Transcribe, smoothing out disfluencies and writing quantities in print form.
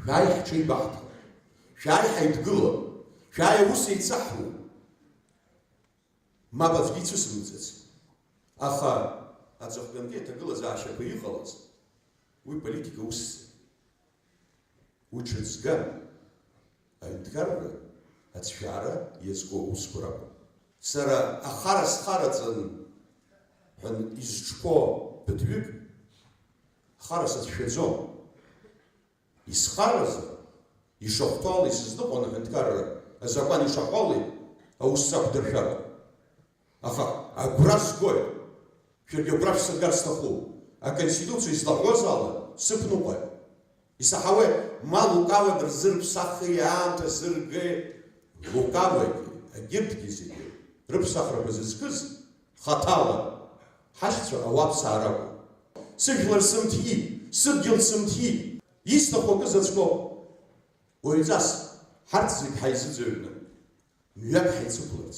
шәааи ҳҽеибаҳҭап, шәааи ҳаидгылап, шәааи аус еицаҳуп. Мап аӡәгьы ицәысымҵац. Аха аҵыхәтәантәи аҭагылазаашьақәа иҟалаз, уи политика усӡам. Уи ҽыҵган, аҳәынҭқарра, ацәшәаара иазку аусқәа ракәын. Сара ахара схараҵан ҳәан изҿқәо ԥыҭҩык, ахара сацәшәаӡом. Исхаразар, ишахәҭоуала исызныҟәон аҳәынҭқарра, азакәан ишаҟәали, аус сақәдыршәап. Аха агәра сгоит, шәаргьы агәра шәсыргар сҭахуп. Аконституциа излаҳәоз ала сыԥныҟәоит. Исаҳауеит, ма лукавак рзырԥсахи, аамҭа зырги, лукавагьы, агьырҭгьы зегьы рыԥсахрақәа зызкыз хаҭала ҳашьцәа ауаԥсаа ракәын. Сыжәлар сымҭиит, сыдгьыл сымҭиит, исҭаху акы заҵәкоуп. Уаҩҵас ҳарҭ зегь ҳаизыӡырҩны мҩак ҳаицықәларц.